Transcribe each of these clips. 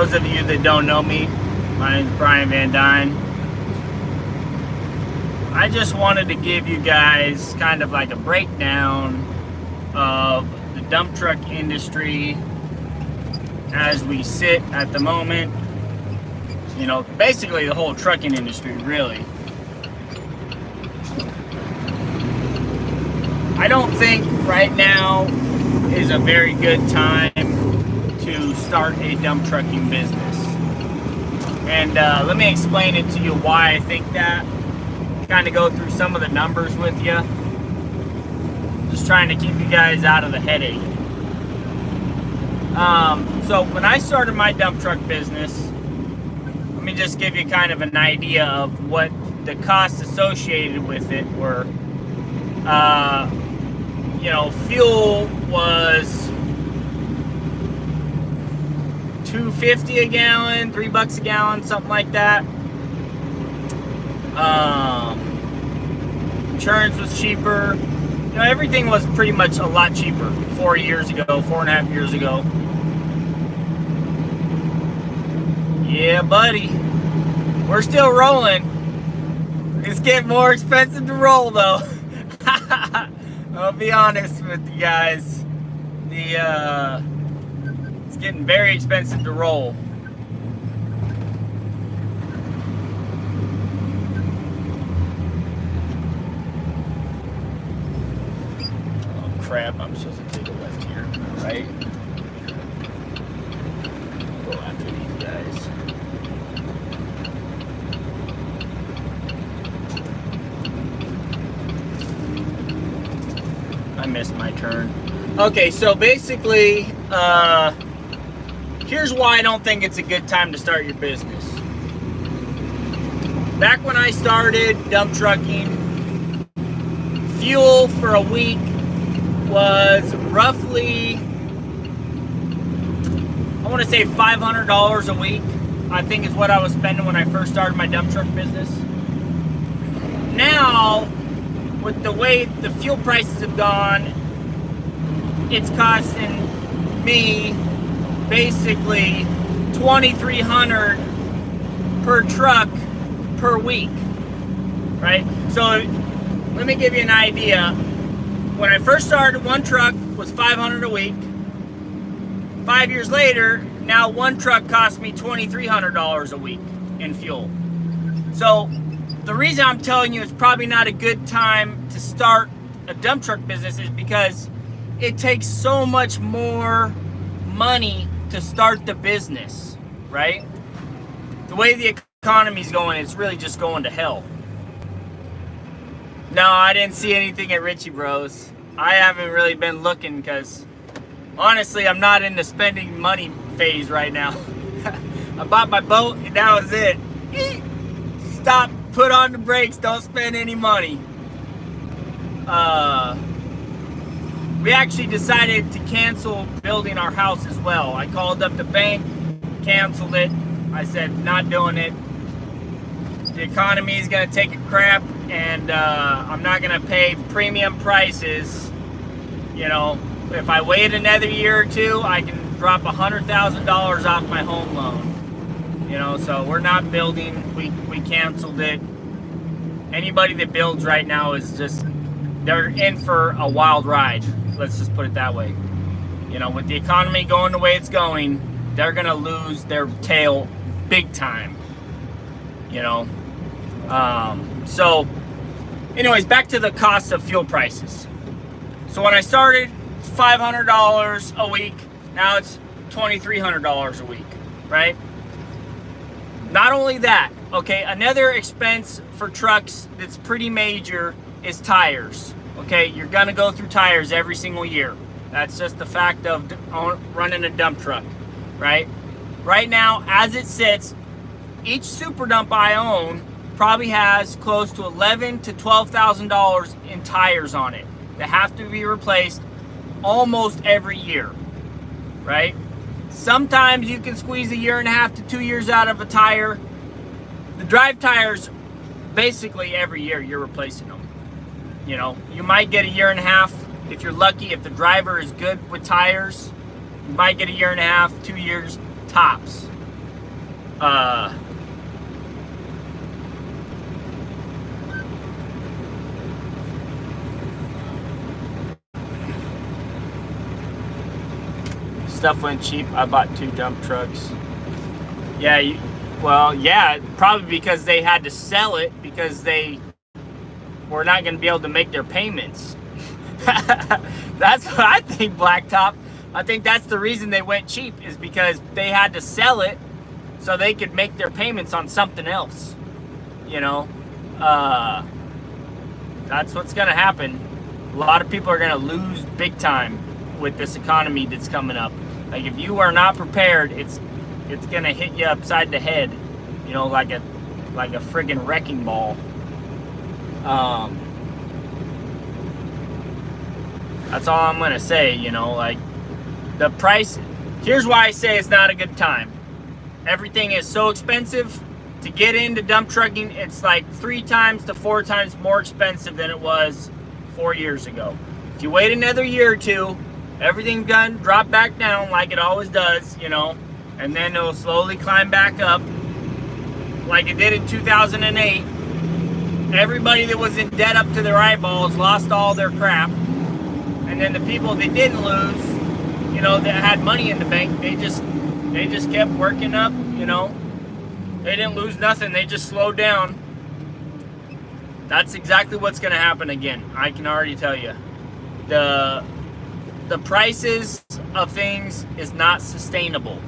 those of you that don't know me, my name is Brian VANDUYN. I just wanted to give you guys kind of like a breakdown of the dump truck industry as we sit at the moment. You know, basically the whole trucking industry, really. I don't think right now is a very good time to start a dump trucking business. And let me explain it to you why I think that. Kind of go through some of the numbers with you. Just trying to keep you guys out of the headache. So when I started my dump truck business, let me just give you kind of an idea of what the costs associated with it were. You know, fuel was $2.50 a gallon, $3 a gallon, something like that. Insurance was cheaper. You know, everything was pretty much a lot cheaper 4 years ago, 4.5 years ago. Yeah, buddy. We're still rolling. It's getting more expensive to roll, though. I'll be honest with you guys. It's getting very expensive to roll. Oh crap, I'm supposed to take a left here, right? Go after these guys. I missed my turn. Okay, so basically, here's why I don't think it's a good time to start your business. Back when I started dump trucking, fuel for a week was roughly, I want to say $500 a week. I think is what I was spending when I first started my dump truck business. Now, with the way the fuel prices have gone, it's costing me basically $2,300 per truck per week, right? So let me give you an idea. When I first started, one truck was $500 a week. 5 years later, now one truck costs me $2,300 a week in fuel. So the reason I'm telling you it's probably not a good time to start a dump truck business is because it takes so much more money to start the business, right? The way the economy's going, it's really just going to hell. No, I didn't see anything at Ritchie Bros. I haven't really been looking because honestly, I'm not in the spending money phase right now. I bought my boat and that was it. Stop. Put on the brakes, don't spend any money. We actually decided to cancel building our house as well. I called up the bank, canceled it. I said, not doing it. The economy is gonna take a crap and I'm not gonna pay premium prices. You know, if I wait another year or two, I can drop $100,000 off my home loan. You know, so we're not building. We canceled it. Anybody that builds right now is just, they're in for a wild ride. Let's just put it that way. You know, with the economy going the way it's going, they're gonna lose their tail big time. You know, so anyways, back to the cost of fuel prices. So when I started, it's $500 a week. Now it's $2,300 a week, right? Not only that, okay, another expense for trucks that's pretty major is tires. Okay, you're gonna go through tires every single year. That's just the fact of running a dump truck, right? Right now, as it sits, each super dump I own probably has close to $11,000 to $12,000 in tires on it that have to be replaced almost every year, right? Sometimes you can squeeze 1.5 to 2 years out of a tire. The drive tires, basically every year you're replacing them. You know, you might get 1.5 years if you're lucky. If the driver is good with tires, you might get 1.5 years, 2 years tops. Stuff went cheap. I bought 2 dump trucks. Yeah, well, yeah, probably because they had to sell it because they were not going to be able to make their payments. That's what I think, Blacktop. I think that's the reason they went cheap, is because they had to sell it so they could make their payments on something else. You know, that's what's going to happen. A lot of people are going to lose big time with this economy that's coming up. Like, if you are not prepared, it's going to hit you upside the head, you know, like a friggin' wrecking ball. That's all I'm going to say, you know, like, the price. Here's why I say it's not a good time. Everything is so expensive. To get into dump trucking, it's like 3 times to 4 times more expensive than it was 4 years ago. If you wait another year or two, everything's gonna drop back down like it always does, you know, and then it'll slowly climb back up like it did in 2008. Everybody that was in debt up to their eyeballs lost all their crap, and then the people that didn't lose, you know, that had money in the bank, they just kept working up, you know. They didn't lose nothing. They just slowed down. That's exactly what's going to happen again. I can already tell you. The prices of things is not sustainable.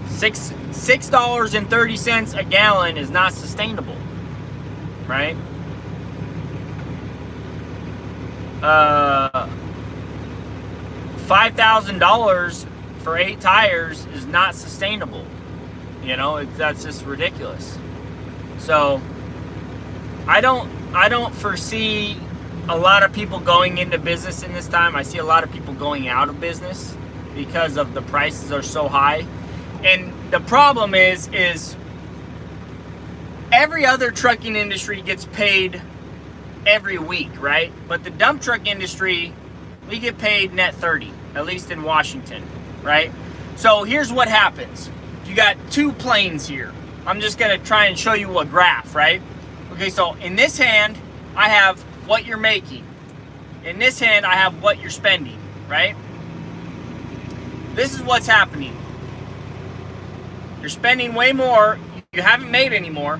$6.30 a gallon is not sustainable, right? $5,000 for 8 tires is not sustainable. You know, that's just ridiculous. So I don't foresee a lot of people going into business in this time. I see a lot of people going out of business because of the prices are so high. And the problem is every other trucking industry gets paid every week, right? But the dump truck industry, we get paid net 30, at least in Washington, right? So here's what happens. You got 2 planes here. I'm just gonna try and show you a graph, right? Okay, so in this hand, I have what you're making. In this hand, I have what you're spending, right? This is what's happening. You're spending way more. You haven't made any more.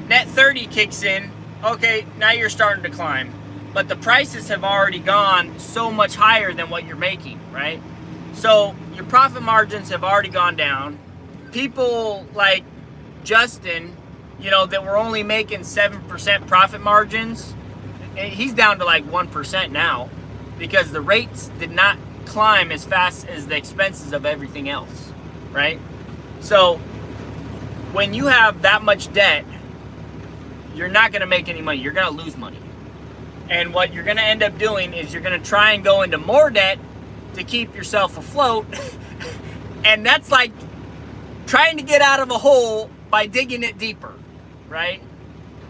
Net 30 kicks in. Okay, now you're starting to climb. But the prices have already gone so much higher than what you're making, right? So your profit margins have already gone down. People like Justin, you know, that were only making 7% profit margins, he's down to like 1% now because the rates did not climb as fast as the expenses of everything else, right? So when you have that much debt, you're not going to make any money. You're going to lose money. And what you're going to end up doing is you're going to try and go into more debt to keep yourself afloat. And that's like trying to get out of a hole by digging it deeper, right?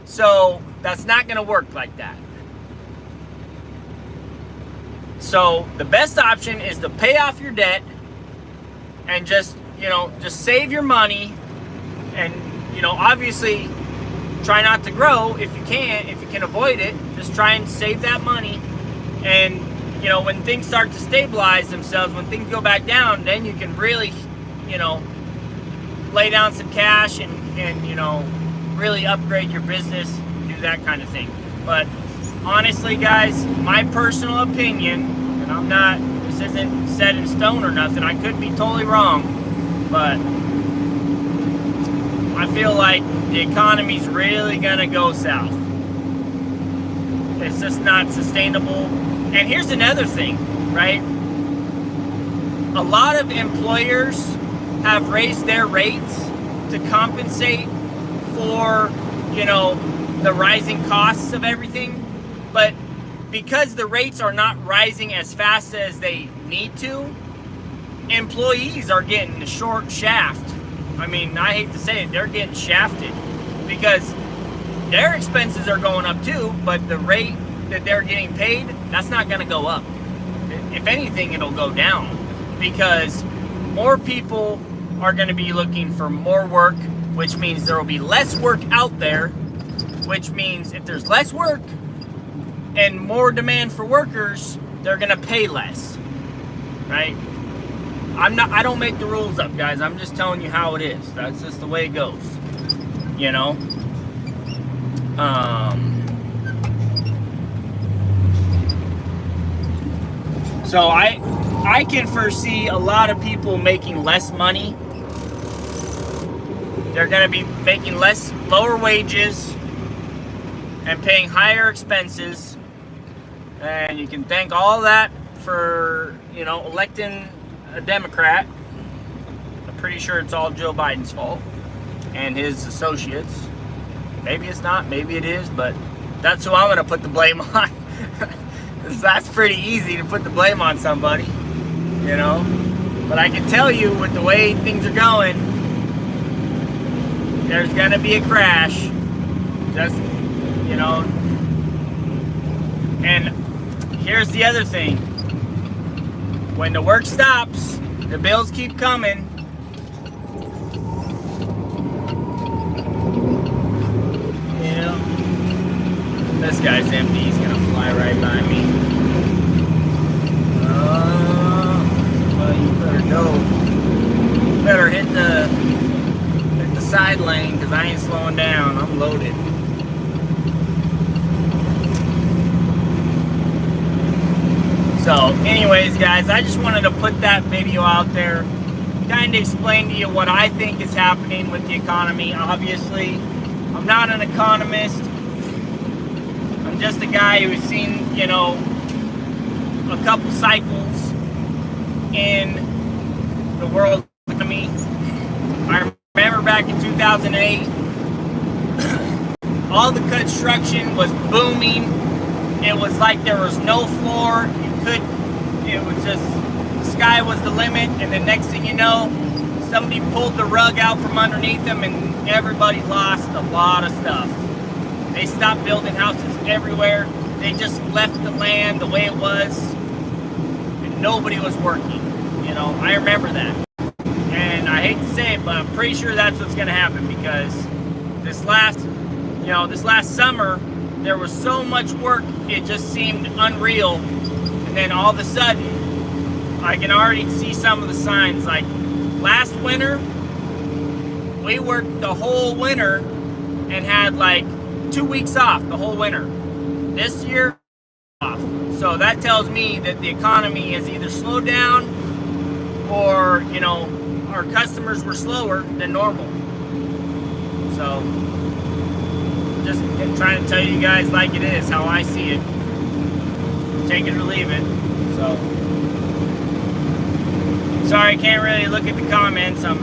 So that's not going to work like that. So the best option is to pay off your debt and just, you know, just save your money and, you know, obviously try not to grow if you can avoid it. Just try and save that money. And, you know, when things start to stabilize themselves, when things go back down, then you can really, you know, lay down some cash and you know, really upgrade your business, do that kind of thing. But honestly, guys, my personal opinion, and I'm not, this isn't set in stone or nothing, I could be totally wrong, but I feel like the economy's really gonna go south. It's just not sustainable. And here's another thing, right? A lot of employers have raised their rates to compensate for, you know, the rising costs of everything. But because the rates are not rising as fast as they need to, employees are getting the short shaft. I mean, I hate to say it, they're getting shafted because their expenses are going up too, but the rate that they're getting paid, that's not going to go up. If anything, it'll go down because more people are going to be looking for more work, which means there will be less work out there, which means if there's less work and more demand for workers, they're going to pay less, right? I don't make the rules up, guys. I'm just telling you how it is. That's just the way it goes, you know? So I can foresee a lot of people making less money. They're going to be making lower wages and paying higher expenses. And you can thank all that for, you know, electing a Democrat. I'm pretty sure it's all Joe Biden's fault and his associates. Maybe it's not, maybe it is, but that's who I'm going to put the blame on. That's pretty easy to put the blame on somebody, you know. But I can tell you, with the way things are going, there's going to be a crash. Just, you know. And here's the other thing. When the work stops, the bills keep coming. You know, this guy's empty. He's gonna fly right by me. Well, you better go. You better hit the side lane, because I ain't slowing down. I'm loaded. So, anyways, guys, I just wanted to put that video out there, kind of explain to you what I think is happening with the economy. Obviously, I'm not an economist. I'm just a guy who's seen, you know, a couple cycles in the world economy. I remember back in 2008, all the construction was booming. It was like there was no floor. It was just, the sky was the limit, and the next thing you know, somebody pulled the rug out from underneath them and everybody lost a lot of stuff. They stopped building houses everywhere. They just left the land the way it was, and nobody was working. You know, I remember that. And I hate to say it, but I'm pretty sure that's what's going to happen, because this last summer, there was so much work, it just seemed unreal. And then all of a sudden, I can already see some of the signs. Like last winter, we worked the whole winter and had like 2 weeks off the whole winter. This year, off. So that tells me that the economy has either slowed down, or, you know, our customers were slower than normal. So just trying to tell you guys like it is, how I see it. Take it or leave it. So sorry, I can't really look at the comments. I'm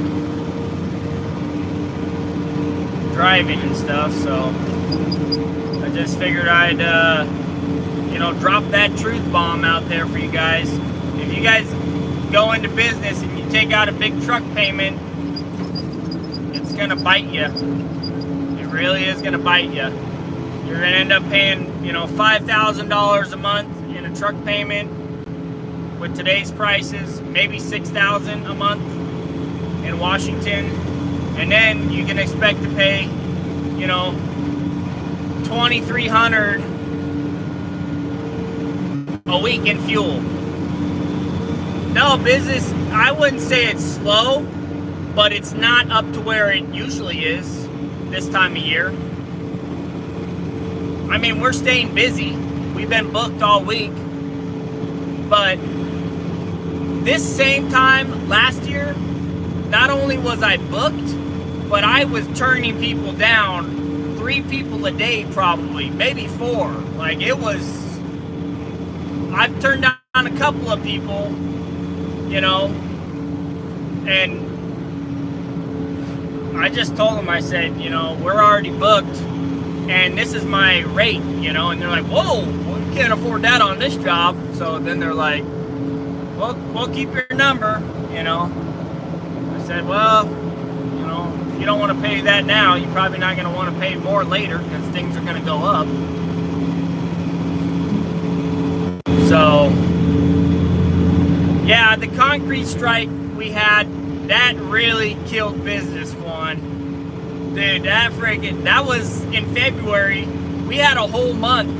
driving and stuff, so I just figured I'd you know, drop that truth bomb out there for you guys. If you guys go into business and you take out a big truck payment, it's gonna bite you. It really is gonna bite you. You're gonna end up paying, you know, $5,000 a month in a truck payment with today's prices, maybe $6,000 a month in Washington, and then you can expect to pay, you know, $2,300 a week in fuel. No, business, I wouldn't say it's slow, but it's not up to where it usually is this time of year. I mean, we're staying busy. We've been booked all week. But this same time last year, not only was I booked, but I was turning people down, 3 people a day probably, maybe 4. Like, it was, I've turned down a couple of people, you know, and I just told them, I said, you know, we're already booked, and this is my rate, you know, and they're like, whoa, we can't afford that on this job. So then they're like, well, we'll keep your number, you know. I said, well, you know, if you don't want to pay that now, you're probably not going to want to pay more later, because things are going to go up. So, yeah, the concrete strike we had that really killed business, Juan. Dude, that was in February. We had a whole month.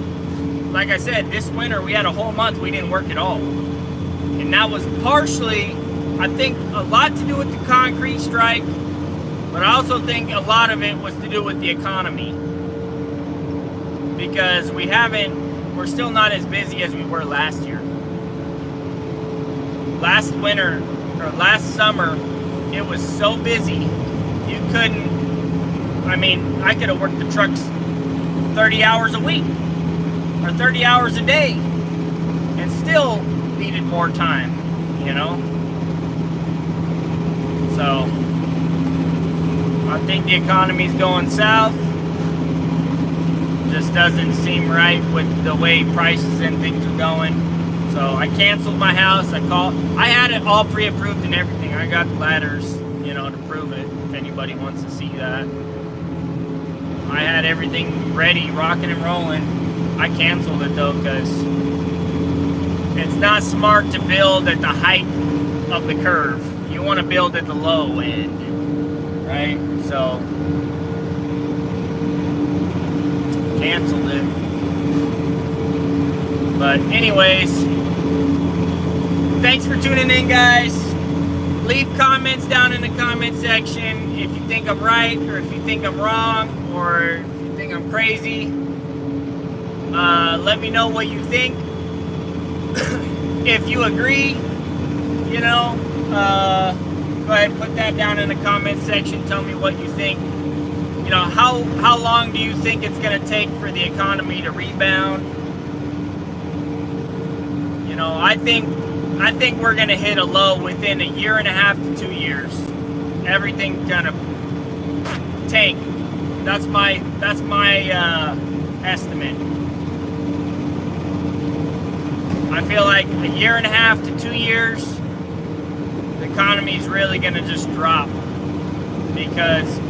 Like I said, this winter we had a whole month we didn't work at all. And that was partially, I think, a lot to do with the concrete strike, but I also think a lot of it was to do with the economy. Because we're still not as busy as we were last year. Last winter, or last summer, it was so busy, you couldn't, I mean, I could have worked the trucks 30 hours a week, or 30 hours a day, and still needed more time, you know? So, I think the economy's going south. Just doesn't seem right with the way prices and things are going. So I canceled my house. I had it all pre-approved and everything. I got the ladders, you know, to prove it, if anybody wants to see that. I had everything ready, rocking and rolling. I canceled it though, because it's not smart to build at the height of the curve. You want to build at the low end, right? So canceled it. But anyways, thanks for tuning in, guys. Leave comments down in the comment section if you think I'm right, or if you think I'm wrong, or if you think I'm crazy. Let me know what you think. If you agree, you know, go ahead and put that down in the comment section. Tell me what you think. You know, how long do you think it's going to take for the economy to rebound? You know, I think we're going to hit a low within 1.5 to 2 years. Everything's going to tank. That's my estimate. I feel like 1.5 to 2 years, the economy's really going to just drop, because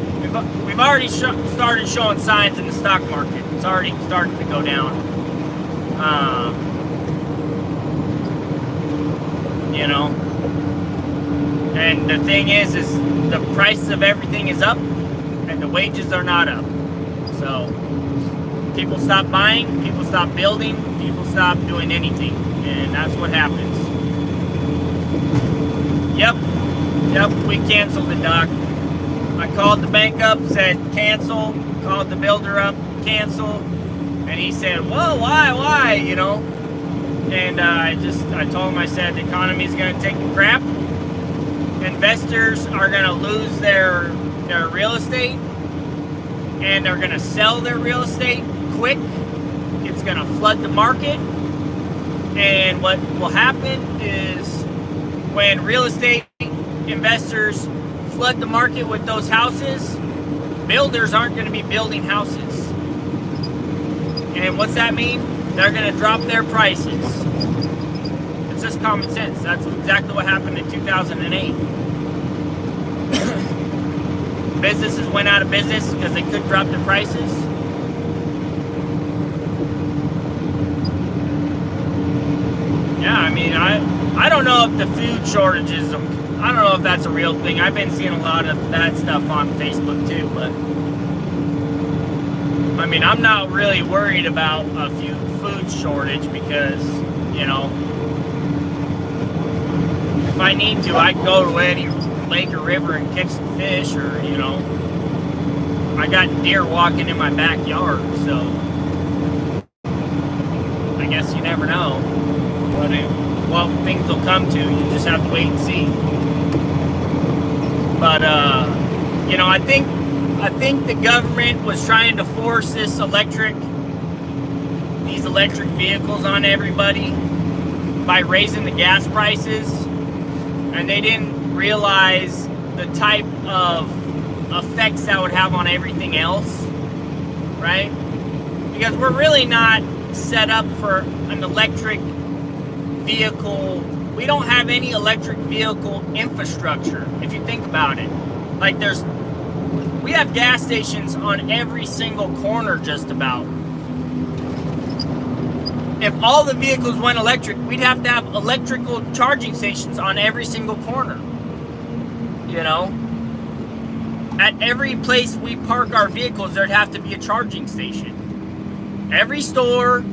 we've already started showing signs in the stock market. It's already starting to go down. You know, and the thing is the price of everything is up, and the wages are not up. So people stop buying, people stop building, people stop doing anything, and that's what happens. Yep, we canceled the doc. I called the bank up, said cancel, called the builder up, cancel, and he said, whoa, why, you know? And I told him, I said, the economy is going to take a crap. Investors are going to lose their real estate, and they're going to sell their real estate quick. It's going to flood the market. And what will happen is, when real estate investors flood the market with those houses, builders aren't going to be building houses. And what's that mean? They're going to drop their prices. It's just common sense. That's exactly what happened in 2008. Businesses went out of business because they couldn't drop their prices. Yeah, I mean, I don't know if the food shortages, I don't know if that's a real thing. I've been seeing a lot of that stuff on Facebook too, but I mean, I'm not really worried about a food shortage, because, you know, if I need to, I can go to any lake or river and catch some fish, or, you know, I got deer walking in my backyard, so I guess you never know what things will come to. You just have to wait and see. But, you know, I think the government was trying to force these electric vehicles on everybody by raising the gas prices, and they didn't realize the type of effects that would have on everything else, right? Because we're really not set up for an electric vehicle. We don't have any electric vehicle infrastructure, if you think about it. Like, we have gas stations on every single corner, just about. If all the vehicles went electric, we'd have to have electrical charging stations on every single corner. You know, at every place we park our vehicles, there'd have to be a charging station. Every store,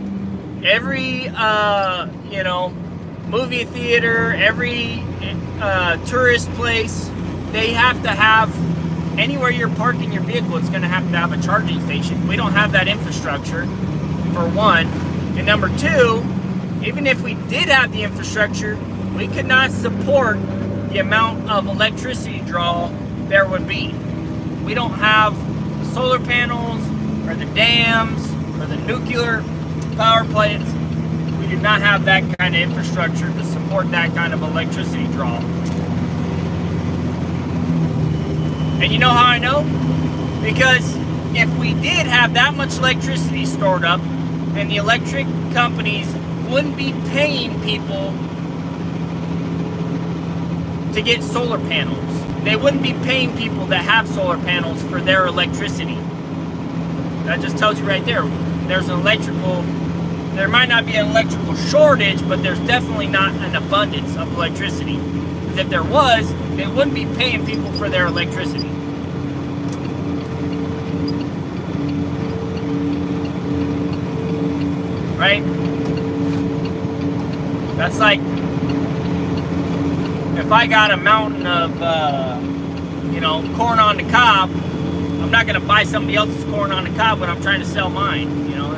every you know, movie theater, every tourist place, they have to have, anywhere you're parking your vehicle, it's going to have a charging station. We don't have that infrastructure, for one. And number two, even if we did have the infrastructure, we could not support the amount of electricity draw there would be. We don't have the solar panels or the dams or the nuclear power plants. We do not have that kind of infrastructure to support that kind of electricity draw. And you know how I know? Because if we did have that much electricity stored up, then the electric companies wouldn't be paying people to get solar panels. They wouldn't be paying people that have solar panels for their electricity. That just tells you right there, there's an electrical, there might not be an electrical shortage, but there's definitely not an abundance of electricity. Because if there was, they wouldn't be paying people for their electricity. Right? That's like, if I got a mountain of, you know, corn on the cob, I'm not going to buy somebody else's corn on the cob when I'm trying to sell mine. You know,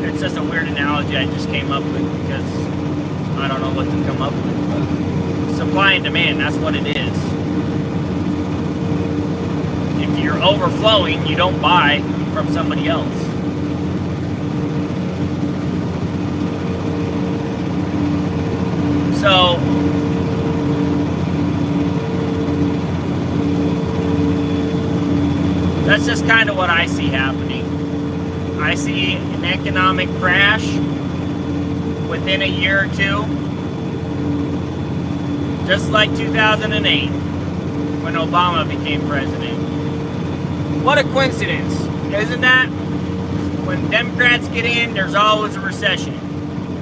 it's just a weird analogy I just came up with because I don't know what to come up with. But supply and demand, that's what it is. If you're overflowing, you don't buy from somebody else. So, that's just kind of what I see happening. I see an economic crash within a year or two, just like 2008 when Obama became president. What a coincidence, isn't that? When Democrats get in, there's always a recession,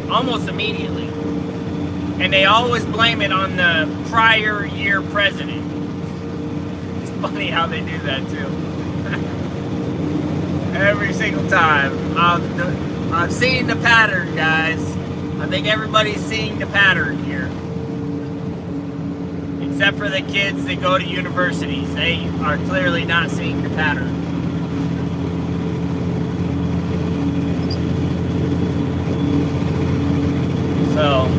almost immediately. And they always blame it on the prior year president. It's funny how they do that too. Every single time. I've seen the pattern, guys. I think everybody's seeing the pattern here. Except for the kids that go to universities. They are clearly not seeing the pattern. So,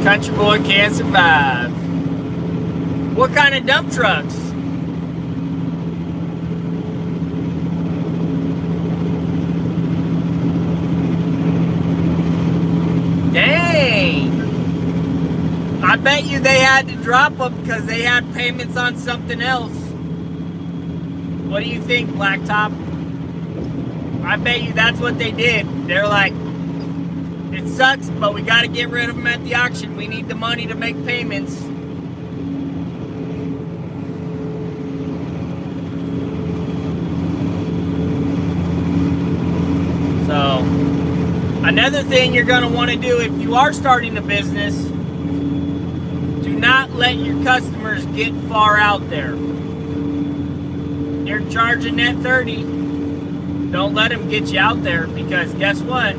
country boy can't survive. What kind of dump trucks? Dang! I bet you they had to drop them because they had payments on something else. What do you think, Blacktop? I bet you that's what they did. They're like, it sucks, but we got to get rid of them at the auction. We need the money to make payments. So, another thing you're going to want to do if you are starting a business, do not let your customers get far out there. You're charging net 30. Don't let them get you out there because guess what?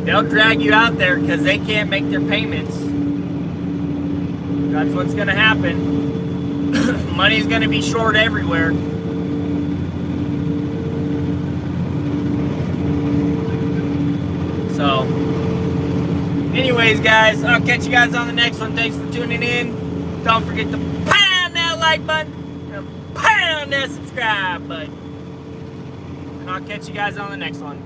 They'll drag you out there because they can't make their payments. That's what's going to happen. Money's going to be short everywhere. So, anyways, guys, I'll catch you guys on the next one. Thanks for tuning in. Don't forget to pound that like button and pound that subscribe button. And I'll catch you guys on the next one.